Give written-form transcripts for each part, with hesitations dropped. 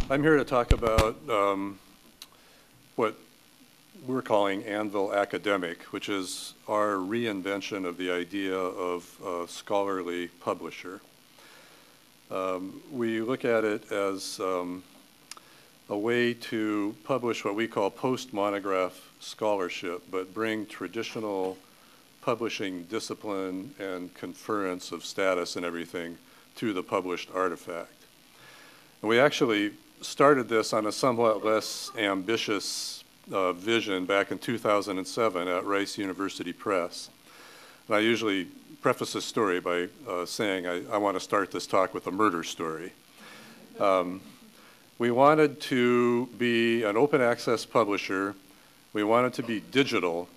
I'm here to talk about what we're calling Anvil Academic, which is our reinvention of the idea of a scholarly publisher. We look at it as a way to publish what we call post-monograph scholarship, but bring traditional publishing discipline and conference of status and everything to the published artifact. And we actually started this on a somewhat less ambitious vision back in 2007 at Rice University Press. And I usually preface this story by saying I want to start this talk with a murder story. We wanted to be an open access publisher. We wanted to be digital,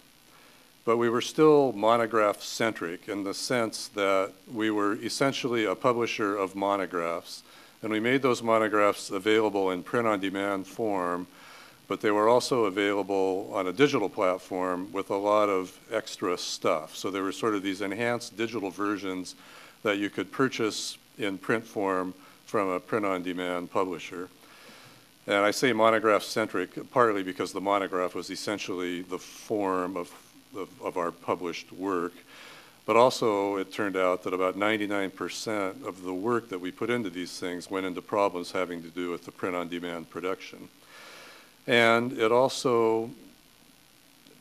but we were still monograph centric in the sense that we were essentially a publisher of monographs. And we made those monographs available in print-on-demand form, but they were also available on a digital platform with a lot of extra stuff. So there were sort of these enhanced digital versions that you could purchase in print form from a print-on-demand publisher. And I say monograph-centric partly because the monograph was essentially the form of our published work. But also, it turned out that about 99% of the work that we put into these things went into problems having to do with the print-on-demand production. And it also,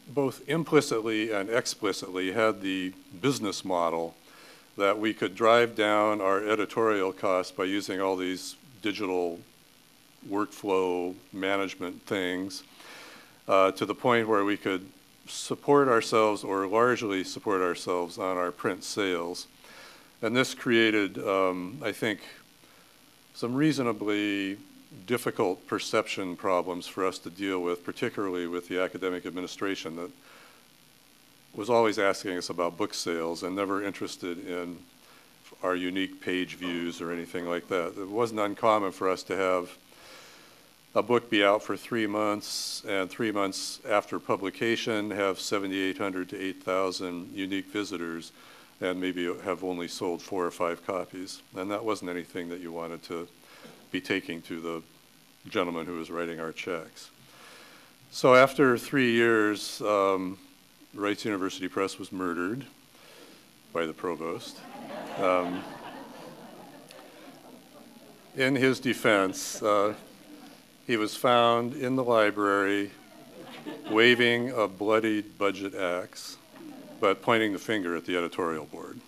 both implicitly and explicitly, had the business model that we could drive down our editorial costs by using all these digital workflow management things to the point where we could support ourselves or largely support ourselves on our print sales. And this created, I think, some reasonably difficult perception problems for us to deal with, particularly with the academic administration that was always asking us about book sales and never interested in our unique page views or anything like that. It wasn't uncommon for us to have a book be out for 3 months, and 3 months after publication have 7,800 to 8,000 unique visitors, and maybe have only sold 4 or 5 copies. And that wasn't anything that you wanted to be taking to the gentleman who was writing our checks. So after 3 years, Rice University Press was murdered by the provost. In his defense, he was found in the library waving a bloodied budget axe, but pointing the finger at the editorial board.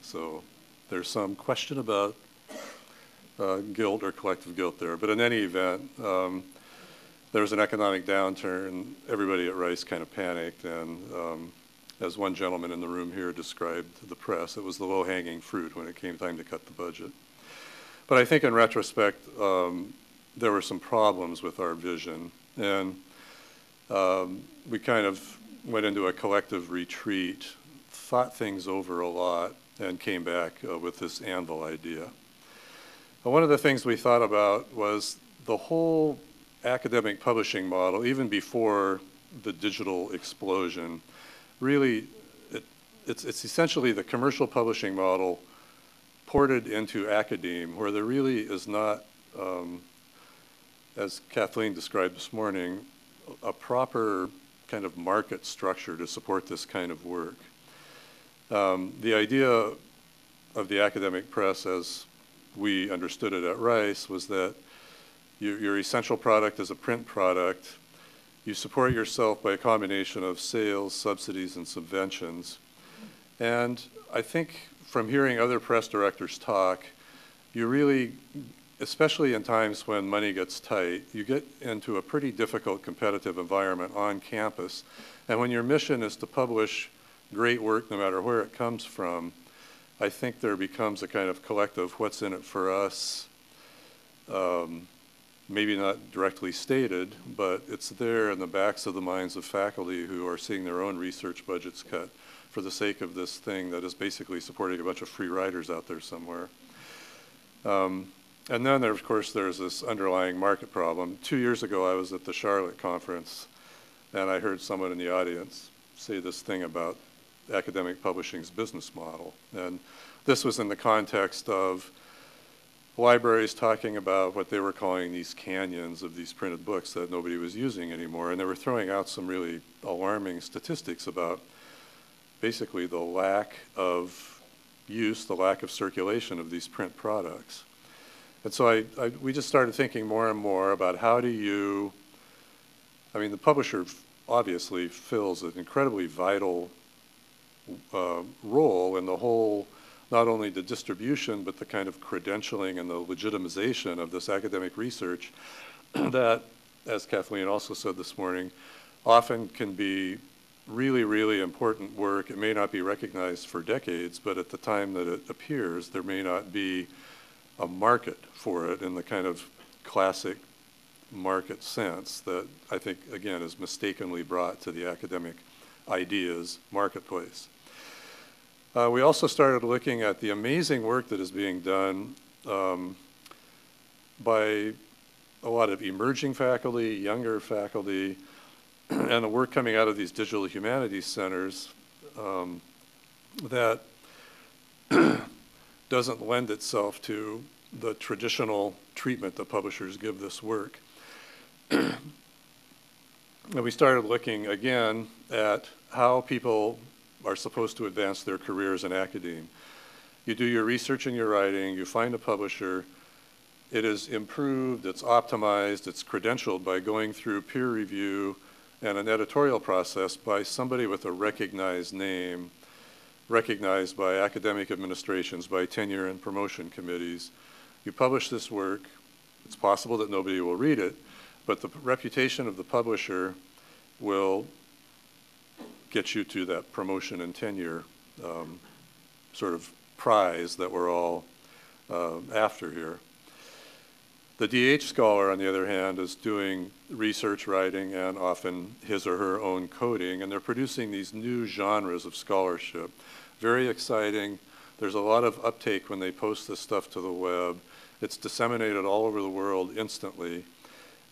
So there's some question about guilt or collective guilt there. But in any event, there was an economic downturn. Everybody at Rice kind of panicked. And as one gentleman in the room here described to the press, it was the low-hanging fruit when it came time to cut the budget. But I think in retrospect, there were some problems with our vision, and we kind of went into a collective retreat, thought things over a lot, and came back with this anvil idea. And one of the things we thought about was the whole academic publishing model, even before the digital explosion. Really, it's essentially the commercial publishing model ported into academe, where there really is not, as Kathleen described this morning, a proper kind of market structure to support this kind of work. The idea of the academic press, as we understood it at Rice, was that your essential product is a print product. You support yourself by a combination of sales, subsidies, and subventions. And I think from hearing other press directors talk, you really, especially in times when money gets tight, you get into a pretty difficult competitive environment on campus. And when your mission is to publish great work no matter where it comes from, I think there becomes a kind of collective what's in it for us, maybe not directly stated, but it's there in the backs of the minds of faculty who are seeing their own research budgets cut for the sake of this thing that is basically supporting a bunch of free riders out there somewhere. And then, of course, there's this underlying market problem. 2 years ago, I was at the Charlotte conference, and I heard someone in the audience say this thing about academic publishing's business model. And this was in the context of libraries talking about what they were calling these canyons of these printed books that nobody was using anymore. And they were throwing out some really alarming statistics about basically the lack of use, the lack of circulation of these print products. And so we just started thinking more and more about how do you, I mean, the publisher obviously fills an incredibly vital role in the whole, not only the distribution, but the kind of credentialing and the legitimization of this academic research that, as Kathleen also said this morning, often can be really, really important work. It may not be recognized for decades, but at the time that it appears, there may not be a market for it in the kind of classic market sense that I think, again, is mistakenly brought to the academic ideas marketplace. We also started looking at the amazing work that is being done by a lot of emerging faculty, younger faculty, and the work coming out of these digital humanities centers that doesn't lend itself to the traditional treatment that publishers give this work. And we started looking again at how people are supposed to advance their careers in academia. You do your research and your writing, you find a publisher, it is improved, it's optimized, it's credentialed by going through peer review and an editorial process by somebody with a recognized name, recognized by academic administrations, by tenure and promotion committees. You publish this work, it's possible that nobody will read it, but the reputation of the publisher will get you to that promotion and tenure sort of prize that we're all after here. The DH scholar, on the other hand, is doing research writing and often his or her own coding, and they're producing these new genres of scholarship. Very exciting. There's a lot of uptake when they post this stuff to the web. It's disseminated all over the world instantly.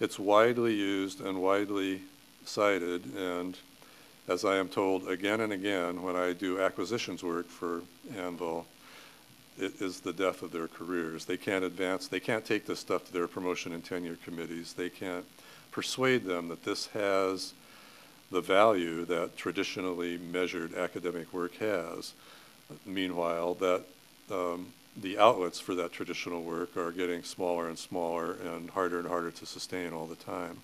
It's widely used and widely cited, and as I am told again and again when I do acquisitions work for Anvil, it is the death of their careers. They can't advance, they can't take this stuff to their promotion and tenure committees. They can't persuade them that this has the value that traditionally measured academic work has. Meanwhile, that the outlets for that traditional work are getting smaller and smaller and harder to sustain all the time.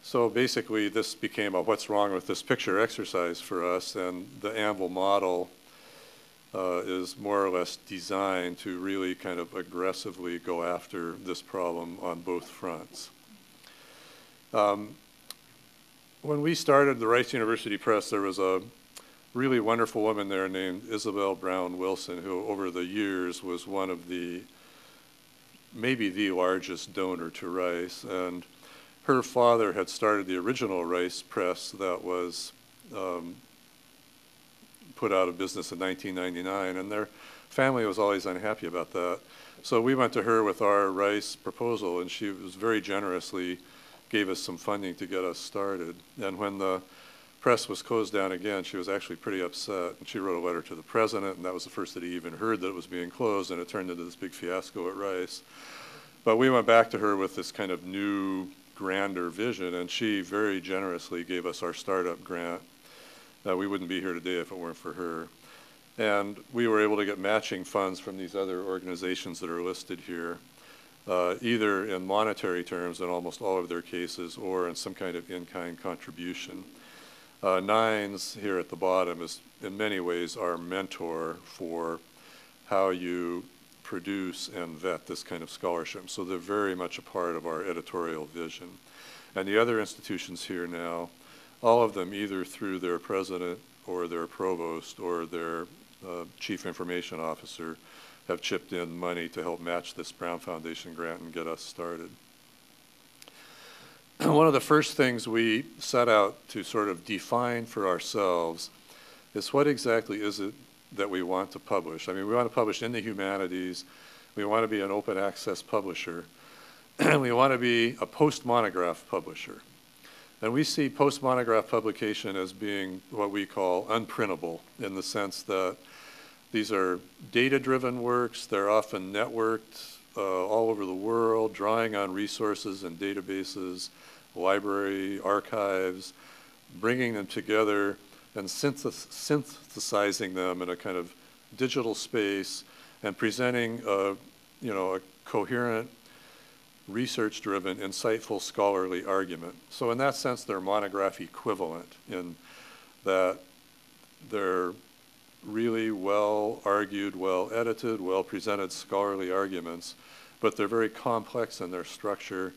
So basically, this became a what's wrong with this picture exercise for us, and the Anvil model is more or less designed to really kind of aggressively go after this problem on both fronts. When we started the Rice University Press, there was a really wonderful woman there named Isabel Brown Wilson, who over the years was one of the, maybe the largest donor to Rice. And her father had started the original Rice Press that was put out of business in 1999, and their family was always unhappy about that. So we went to her with our Rice proposal, and she was very generously gave us some funding to get us started. And when the press was closed down again, she was actually pretty upset, and she wrote a letter to the president, and that was the first that he even heard that it was being closed, and it turned into this big fiasco at Rice. But we went back to her with this kind of new, grander vision, and she very generously gave us our startup grant. We wouldn't be here today if it weren't for her. And we were able to get matching funds from these other organizations that are listed here, either in monetary terms in almost all of their cases or in some kind of in-kind contribution. Nines here at the bottom is in many ways our mentor for how you produce and vet this kind of scholarship. So they're very much a part of our editorial vision. And the other institutions here now, all of them either through their president or their provost or their chief information officer have chipped in money to help match this Brown Foundation grant and get us started. One of the first things we set out to sort of define for ourselves is what exactly is it that we want to publish. I mean, we want to publish in the humanities, we want to be an open access publisher, and we want to be a post-monograph publisher. And we see post-monograph publication as being what we call unprintable, in the sense that These are data-driven works. They're often networked all over the world, drawing on resources and databases, library, archives, bringing them together and synthesizing them in a kind of digital space and presenting a coherent, research-driven, insightful, scholarly argument. So in that sense, they're monograph equivalent in that they're really well-argued, well-edited, well-presented scholarly arguments, but they're very complex in their structure,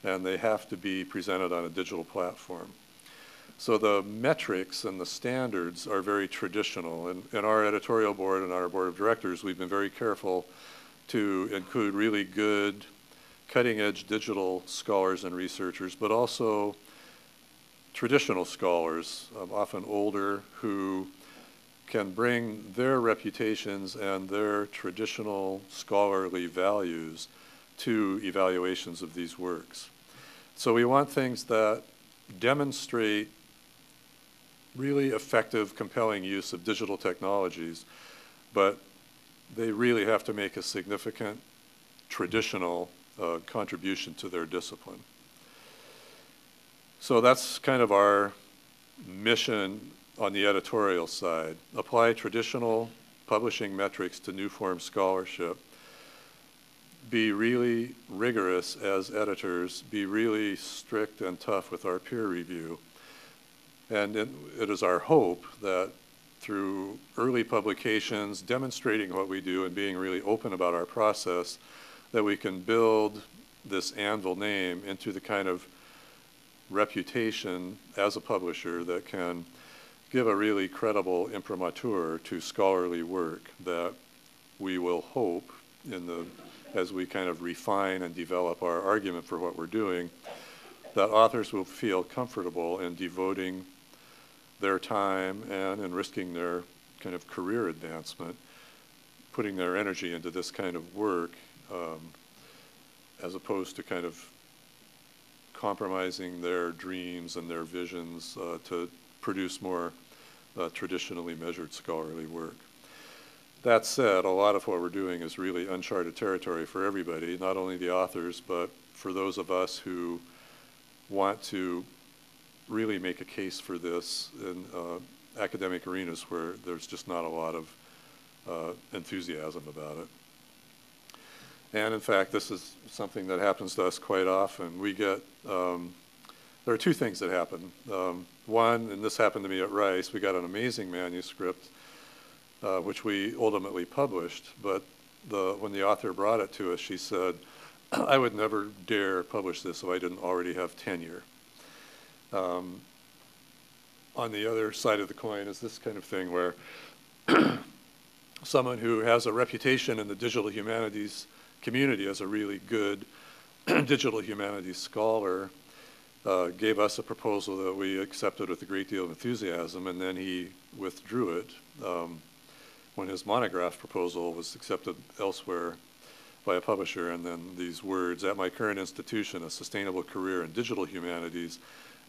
and they have to be presented on a digital platform. So the metrics and the standards are very traditional. And in our editorial board and our board of directors, we've been very careful to include really good, cutting-edge digital scholars and researchers, but also traditional scholars, often older, who can bring their reputations and their traditional scholarly values to evaluations of these works. So we want things that demonstrate really effective, compelling use of digital technologies, but they really have to make a significant traditional contribution to their discipline. So that's kind of our mission on the editorial side. Apply traditional publishing metrics to new form scholarship. Be really rigorous as editors. Be really strict and tough with our peer review. And it is our hope that through early publications, demonstrating what we do and being really open about our process, that we can build this Anvil name into the kind of reputation as a publisher that can give a really credible imprimatur to scholarly work that we will hope as we kind of refine and develop our argument for what we're doing, that authors will feel comfortable in devoting their time and in risking their kind of career advancement, putting their energy into this kind of work, as opposed to kind of compromising their dreams and their visions to produce more traditionally measured scholarly work. That said, a lot of what we're doing is really uncharted territory for everybody, not only the authors, but for those of us who want to really make a case for this in academic arenas where there's just not a lot of enthusiasm about it. And in fact, this is something that happens to us quite often. We get, there are two things that happen. One, and this happened to me at Rice, we got an amazing manuscript, which we ultimately published, but when the author brought it to us, she said, I would never dare publish this if I didn't already have tenure. On the other side of the coin is this kind of thing where someone who has a reputation in the digital humanities community as a really good digital humanities scholar gave us a proposal that we accepted with a great deal of enthusiasm, and then he withdrew it when his monograph proposal was accepted elsewhere by a publisher, and then these words, at my current institution, a sustainable career in digital humanities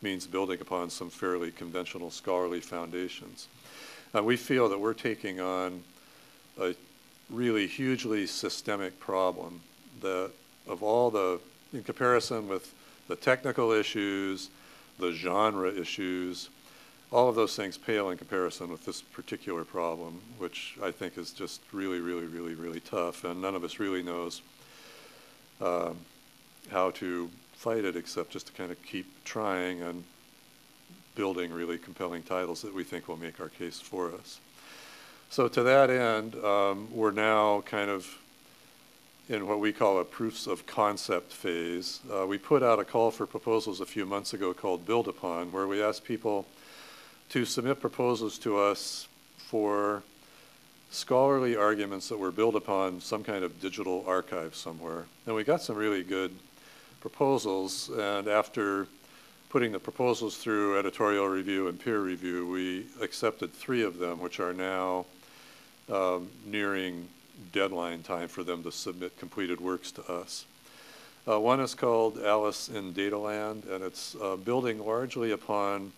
means building upon some fairly conventional scholarly foundations. We feel that we're taking on a really hugely systemic problem that of all the, in comparison with the technical issues, the genre issues, all of those things pale in comparison with this particular problem, which I think is just really, really, really, really tough, and none of us really knows how to fight it except just to kind of keep trying and building really compelling titles that we think will make our case for us. So to that end, we're now kind of in what we call a proofs of concept phase. We put out a call for proposals a few months ago called Build Upon, where we asked people to submit proposals to us for scholarly arguments that were built upon some kind of digital archive somewhere. And we got some really good proposals, and after putting the proposals through editorial review and peer review, we accepted 3 of them, which are now nearing deadline time for them to submit completed works to us. One is called Alice in Dataland, and it's building largely upon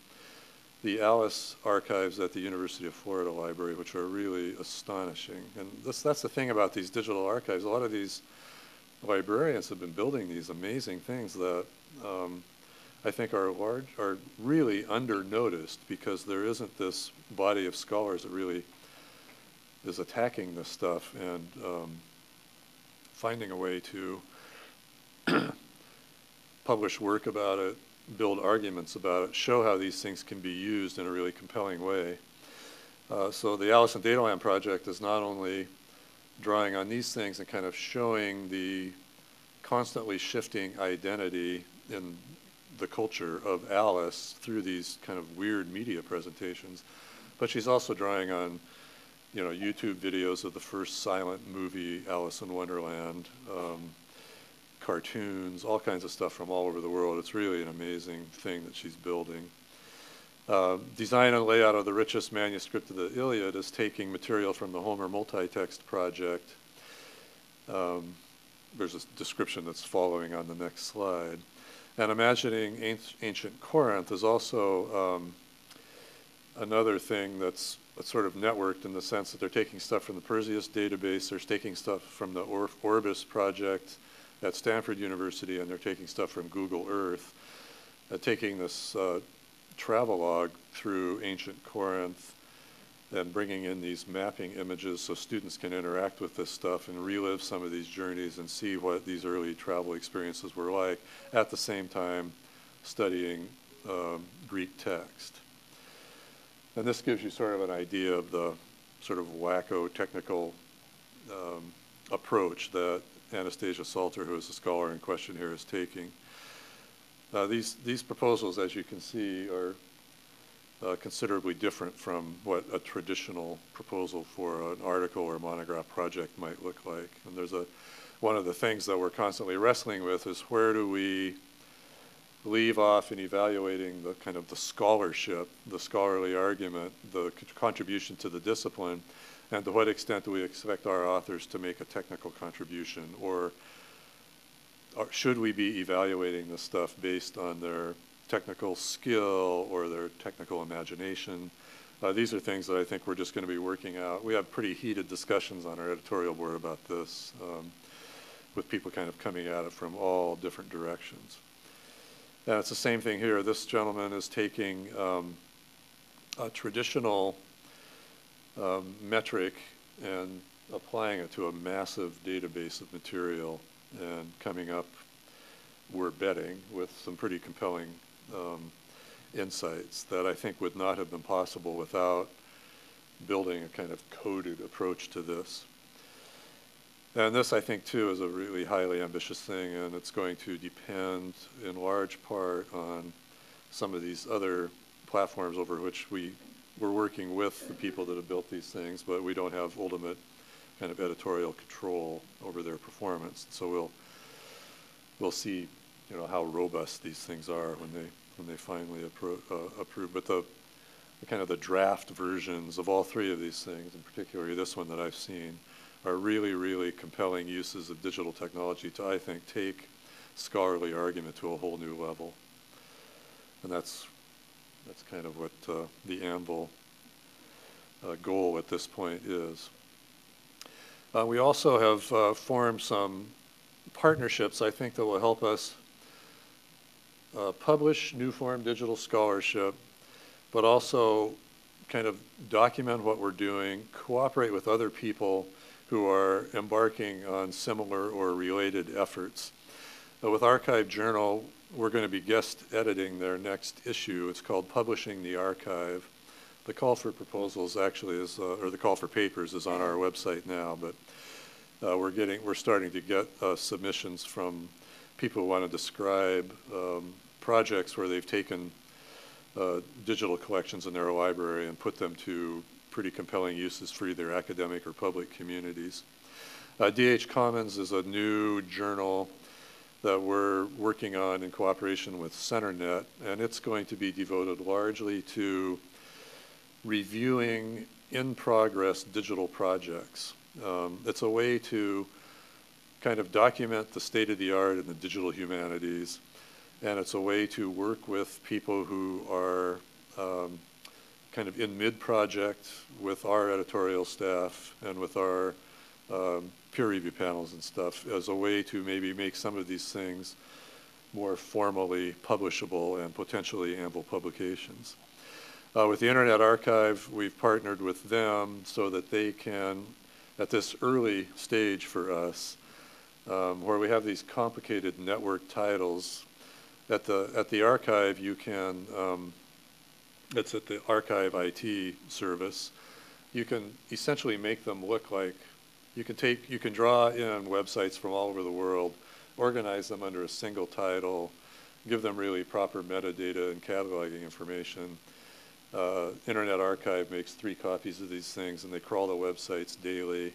the Alice archives at the University of Florida Library, which are really astonishing. And that's the thing about these digital archives. A lot of these librarians have been building these amazing things that I think are really under-noticed, because there isn't this body of scholars that really is attacking this stuff and finding a way to publish work about it, build arguments about it, show how these things can be used in a really compelling way. So the Alice in Dataland project is not only drawing on these things and kind of showing the constantly shifting identity in the culture of Alice through these kind of weird media presentations, but she's also drawing on, you know, YouTube videos of the first silent movie, Alice in Wonderland, cartoons, all kinds of stuff from all over the world. It's really an amazing thing that she's building. Design and layout of the richest manuscript of the Iliad is taking material from the Homer multi-text project. There's a description that's following on the next slide. And imagining ancient Corinth is also another thing that's sort of networked, in the sense that they're taking stuff from the Perseus database, they're taking stuff from the Orbis project at Stanford University, and they're taking stuff from Google Earth, taking this travelogue through ancient Corinth and bringing in these mapping images so students can interact with this stuff and relive some of these journeys and see what these early travel experiences were like, at the same time studying Greek text. And this gives you sort of an idea of the sort of wacko technical approach that Anastasia Salter, who is the scholar in question here, is taking. These proposals, as you can see, are considerably different from what a traditional proposal for an article or monograph project might look like. And there's one of the things that we're constantly wrestling with is, where do we leave off in evaluating the kind of the scholarship, the scholarly argument, the contribution to the discipline, and to what extent do we expect our authors to make a technical contribution, or should we be evaluating this stuff based on their technical skill or their technical imagination? These are things that I think we're just going to be working out. We have pretty heated discussions on our editorial board about this, with people kind of coming at it from all different directions. And it's the same thing here. This gentleman is taking a traditional metric and applying it to a massive database of material and coming up, we're betting, with some pretty compelling insights that I think would not have been possible without building a kind of coded approach to this. And this, I think, too, is a really highly ambitious thing, and it's going to depend in large part on some of these other platforms over which we're working with the people that have built these things, but we don't have ultimate kind of editorial control over their performance. So we'll see, you know, how robust these things are when they finally approve. But the kind of the draft versions of all three of these things, and particularly this one that I've seen, are really, really compelling uses of digital technology to, I think, take scholarly argument to a whole new level. And that's kind of what the anvil goal at this point is. We also have formed some partnerships, I think, that will help us publish new form digital scholarship, but also kind of document what we're doing, cooperate with other people who are embarking on similar or related efforts. With Archive Journal, we're going to be guest editing their next issue. It's called Publishing the Archive. The call for proposals actually is, or the call for papers is on our website now, but we're starting to get submissions from people who want to describe projects where they've taken digital collections in their library and put them to pretty compelling uses for either academic or public communities. DH Commons is a new journal that we're working on in cooperation with CenterNet, and it's going to be devoted largely to reviewing in-progress digital projects. It's a way to kind of document the state of the art in the digital humanities, and it's a way to work with people who are kind of in mid-project with our editorial staff and with our peer review panels and stuff as a way to maybe make some of these things more formally publishable and potentially anvil publications. With the Internet Archive, we've partnered with them so that they can, at this early stage for us, where we have these complicated network titles, at the archive you can, it's at the archive IT service, you can essentially make them look like, you can draw in websites from all over the world, organize them under a single title, give them really proper metadata and cataloging information. Internet Archive makes 3 copies of these things, and they crawl the websites daily,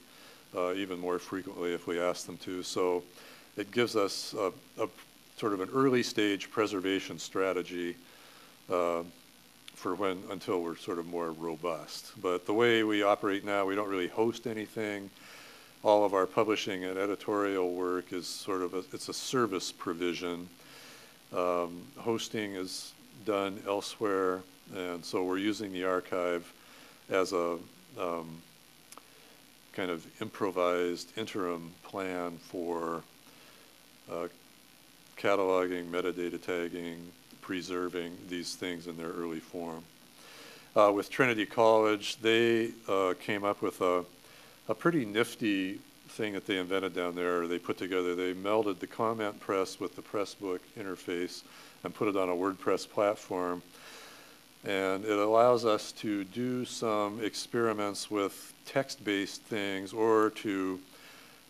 even more frequently if we ask them to. So it gives us a sort of an early stage preservation strategy for until we're sort of more robust. But the way we operate now, we don't really host anything. All of our publishing and editorial work is sort of it's a service provision. Hosting is done elsewhere, and so we're using the archive as a kind of improvised interim plan for cataloging, metadata tagging, preserving these things in their early form. With Trinity College, they came up with a pretty nifty thing that they invented down there. They put together, they melded the comment press with the Pressbook interface and put it on a WordPress platform. And it allows us to do some experiments with text-based things, or to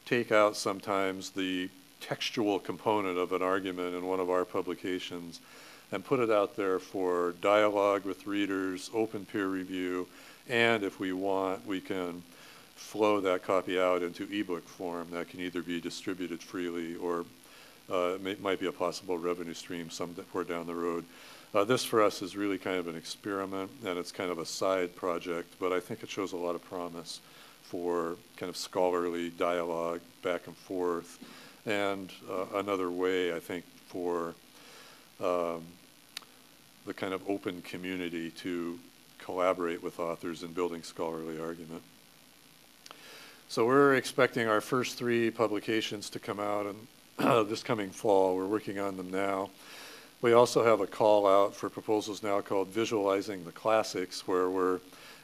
take out sometimes the textual component of an argument in one of our publications and put it out there for dialogue with readers, open peer review, and if we want, we can flow that copy out into ebook form that can either be distributed freely or might be a possible revenue stream somewhere down the road. This for us is really kind of an experiment, and it's kind of a side project, but I think it shows a lot of promise for kind of scholarly dialogue back and forth, and another way, I think, for the kind of open community to collaborate with authors in building scholarly argument. So we're expecting our first 3 publications to come out in this coming fall. We're working on them now. We also have a call out for proposals now called Visualizing the Classics, where we're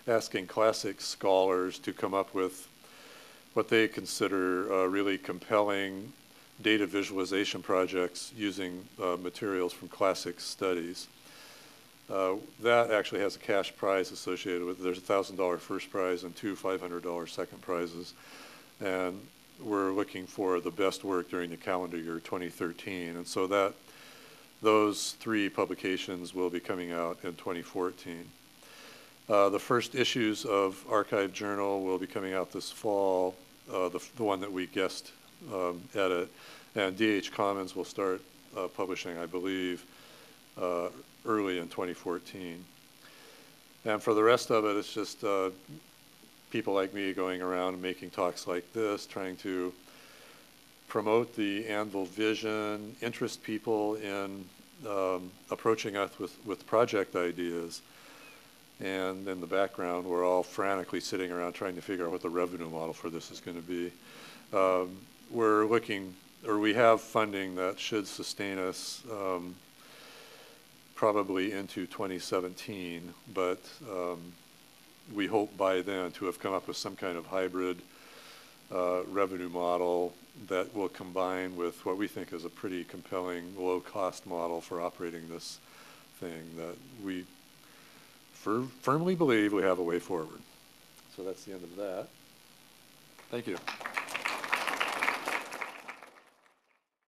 asking classic scholars to come up with what they consider really compelling data visualization projects using materials from classic studies. That actually has a cash prize associated with it. There's a $1,000 first prize and 2 $500 second prizes. And we're looking for the best work during the calendar year 2013. And so those 3 publications will be coming out in 2014. The first issues of Archive Journal will be coming out this fall, the one that we guest edit. And DH Commons will start publishing, I believe, early in 2014. And for the rest of it, it's just people like me going around and making talks like this, trying to promote the Anvil vision, interest people in approaching us with project ideas. And in the background, we're all frantically sitting around trying to figure out what the revenue model for this is going to be. We're looking, or we have funding that should sustain us probably into 2017, but we hope by then to have come up with some kind of hybrid revenue model that will combine with what we think is a pretty compelling low-cost model for operating this thing that we firmly believe we have a way forward. So that's the end of that. Thank you.